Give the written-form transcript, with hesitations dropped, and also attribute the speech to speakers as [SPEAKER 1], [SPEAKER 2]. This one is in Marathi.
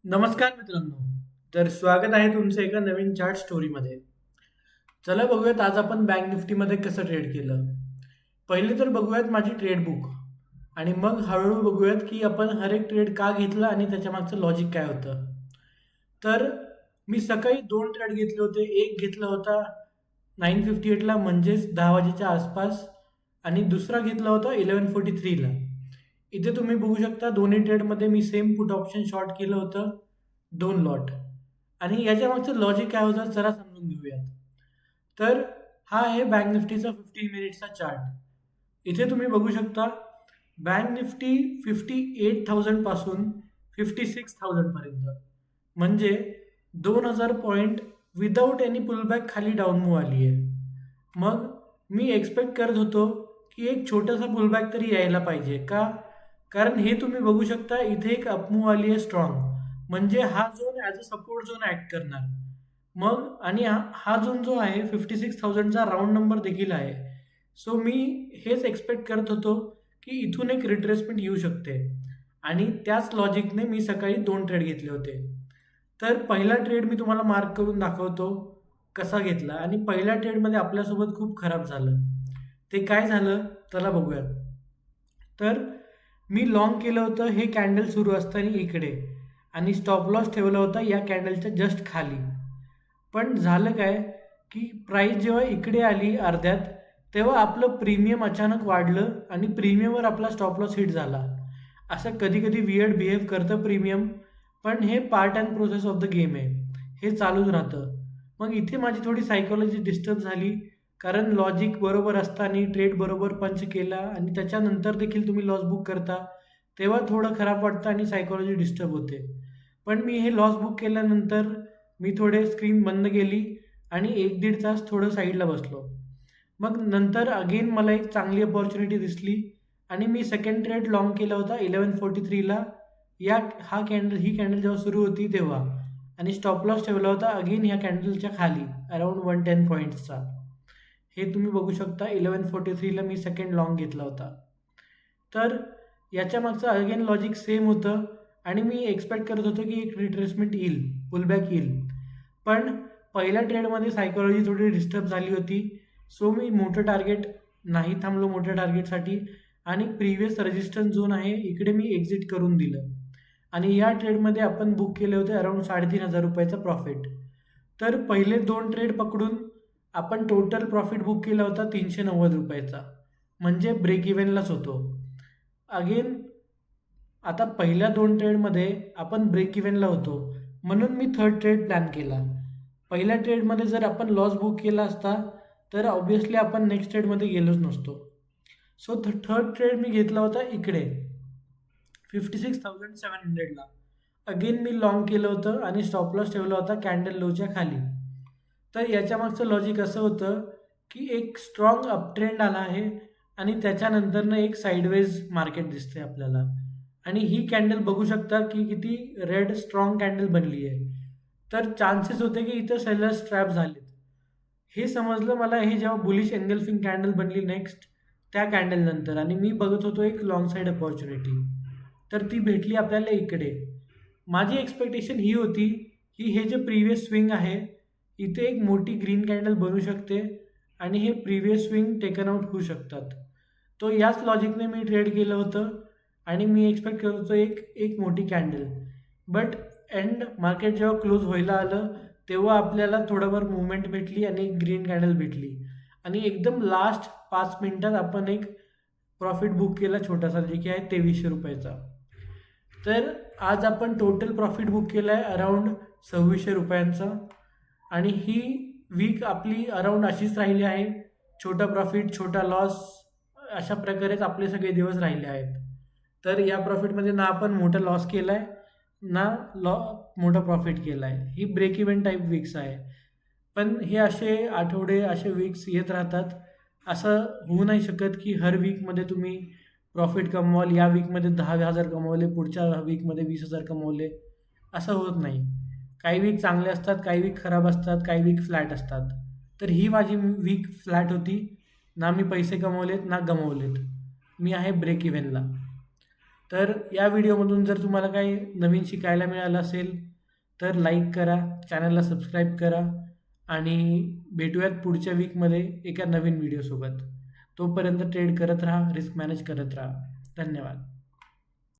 [SPEAKER 1] नमस्कार मित्रांनो. तर स्वागत आहे तुमचं एका नवीन चार्ट स्टोरीमध्ये. चला बघूयात आज आपण बँक निफ्टीमध्ये कसं ट्रेड केलं. पहिले तर बघूयात माझी ट्रेड बुक आणि मग हळूहळू बघूयात की आपण हर एक ट्रेड का घेतला आणि त्याच्यामागचं लॉजिक काय होतं. तर मी सकाळी 2 ट्रेड घेतले होते. एक घेतला होता 9:58ला म्हणजेच 10 वाजेच्या आसपास आणि दुसरा घेतला होता 11:43ला. इथे तुम्ही बघू शकता दोन्ही ट्रेडमध्ये मी सेम पुट ऑप्शन शॉर्ट केलं होतं 2 लॉट आणि याच्यामागचं लॉजिक काय होतं जरा समजून घेऊयात. तर हा आहे बँक निफ्टीचा 15 मिनिट्सचा चार्ट. इथे तुम्ही बघू शकता बँक निफ्टी 58,000 पासून 56,000 पर्यंत म्हणजे 2,000 पॉईंट विदाऊट एनी पुलबॅक खाली डाऊन मूव्ह आली आहे. मग मी एक्सपेक्ट करत होतो की एक छोटासा पुलबॅक तरी यायला पाहिजे का, कारण हे तुम्ही बघू शकता इथे एक अपमूव्ह आली आहे स्ट्रॉंग, म्हणजे हा zone as a support zone act करणार. मग आणि हा झोन जो आहे 56,000चा राऊंड नंबर देखील आहे. सो मी हेच एक्सपेक्ट करत होतो की इथून एक रिट्रेसमेंट येऊ शकते आणि त्याच लॉजिकने मी सकाळी 2 ट्रेड घेतले होते. तर पहिला ट्रेड मी तुम्हाला मार्क करून दाखवतो कसा घेतला आणि पहिल्या ट्रेडमध्ये आपल्यासोबत खूप खराब झालं. ते काय झालं चला बघूयात. तर मी लाँग केलं होतं हे कॅन्डल सुरू असताना इकडे आणि स्टॉप लॉस ठेवला होता या कॅन्डलच्या जस्ट खाली. पण झालं काय की प्राईस जेव्हा इकडे आली अर्ध्यात तेव्हा आपलं प्रीमियम अचानक वाढलं आणि प्रीमियमवर आपला स्टॉप लॉस हिट झाला. असं कधी कधी वियर्ड बिहेव करतं प्रीमियम, पण हे part and process of the game आहे, हे चालूच राहतं. मग इथे माझी थोडी सायकॉलॉजी डिस्टर्ब झाली, कारण लॉजिक बरोबर असताना ट्रेड बरोबर पंच केला आणि त्याच्यानंतर देखील तुम्ही लॉस बुक करता तेव्हा थोडं खराब वाटतं आणि सायकॉलॉजी डिस्टर्ब होते. पण मी हे लॉस बुक केल्यानंतर मी थोडे स्क्रीन बंद केली आणि 1-1.5 तास थोडं साईडला बसलो. मग नंतर अगेन मला एक चांगली अपॉर्च्युनिटी दिसली आणि मी सेकंड ट्रेड लाँग केला होता 11:43ला. ही कॅन्डल जेव्हा सुरू होती तेव्हा आणि स्टॉप लॉस ठेवला होता अगेन ह्या कॅन्डलच्या खाली अराउंड 110 पॉईंट्सचा. हे तुम्ही बघू शकता 11:43ला मी सेकंड लाँग घेतला होता. तर याच्या मागचं अगेन लॉजिक सेम होतं आणि मी एक्सपेक्ट करत होतो की एक रिट्रेसमेंट येईल, पुलबॅक येईल. पण पहिल्या ट्रेडमध्ये सायकॉलॉजी थोडी डिस्टर्ब झाली होती. सो मी मोठं टार्गेट नाही थांबलो मोठ्या टार्गेटसाठी आणि प्रिव्हियस रेजिस्टन्स झोन आहे इकडे मी एक्झिट करून दिलं आणि या ट्रेडमध्ये आपण बुक केले होते अराउंड 3,500 रुपयाचा प्रॉफिट. तर पहिले 2 ट्रेड पकडून आपण टोटल प्रॉफिट बुक केला होता 390 रुपयाचा, म्हणजे ब्रेक इव्हनलाच होतो. अगेन आता पहिल्या 2 ट्रेडमध्ये आपण ब्रेक इव्हनला होतो, म्हणून मी थर्ड ट्रेड प्लॅन केला. पहिल्या ट्रेडमध्ये जर आपण लॉस बुक केला असता तर ऑब्व्हियसली आपण नेक्स्ट ट्रेडमध्ये गेलोच नसतो. सो थर्ड ट्रेड मी घेतला होता इकडे 56,700ला. अगेन मी लाँग केलं होतं आणि स्टॉप लॉस ठेवला होता कॅन्डल लोच्या खाली. तर याच्यामागचं लॉजिक असं होतं की एक स्ट्रॉंग अपट्रेंड आला आहे आणि त्याच्यानंतरनं एक साईडवेज मार्केट दिसते आपल्याला आणि ही कॅन्डल बघू शकता की किती रेड स्ट्रॉंग कॅन्डल बनली आहे. तर चान्सेस होते की इथं सेलर्स ट्रॅप झालेत. हे समजलं मला हे जेव्हा बुलिश एंगल्फिंग कॅन्डल बनली नेक्स्ट त्या कॅन्डल नंतर आणि मी बघत होतो एक लॉंग साईड अपॉर्च्युनिटी, तर ती भेटली आपल्याला इकडे. माझी एक्सपेक्टेशन ही होती की हे जे प्रिव्हियस स्विंग आहे इथे एक मोठी ग्रीन कॅन्डल बनू शकते आणि हे प्रिव्हियस स्विंग टेकन आउट होऊ शकतात. तो याच लॉजिकने मी ट्रेड केलं होतं आणि मी एक्सपेक्ट करत होतो एक एक मोठी कॅन्डल. बट एंड मार्केट जेव्हा क्लोज व्हायला आलं तेव्हा आपल्याला थोडंफार मुवमेंट भेटली आणि एक ग्रीन कॅन्डल भेटली आणि एकदम लास्ट 5 मिनिटात आपण एक प्रॉफिट बुक केला छोटासा, जे की आहे 2300 रुपयाचा. तर आज आपण टोटल प्रॉफिट बुक केला आहे अराउंड 2600 रुपयांचा आणि ही वीक आपली अराउंड अशीच राहिली आहे. छोटा प्रॉफिट छोटा लॉस अशा प्रकारेच आपले सगळे दिवस राहिले आहेत. तर या प्रॉफिटमध्ये ना आपण मोठा लॉस केला आहे ना मोठा प्रॉफिट केला आहे. ही ब्रेक इव्हन टाईप वीक्स आहे. पण हे असे आठवडे असे वीक्स येत राहतात. असं होऊ नाही शकत की हर वीकमध्ये तुम्ही प्रॉफिट कमवाल. या वीकमध्ये 10,000 कमवले, पुढच्या वीकमध्ये 20,000 कमवले, असं होत नाही. काही वीक चांगले असतात, काही वीक खराब असतात, काही वीक फ्लॅट असतात. तर ही माझी वीक फ्लॅट होती. ना मी पैसे कमवलेत ना गमवलेत. मी आहे ब्रेक इव्हनला. तर या व्हिडिओमधून जर तुम्हाला काही नवीन शिकायला मिळालं असेल तर लाईक करा, चॅनलला सबस्क्राईब करा आणि भेटूयात पुढच्या वीकमध्ये एका नवीन व्हिडिओसोबत. तोपर्यंत ट्रेड करत राहा, रिस्क मॅनेज करत राहा. धन्यवाद.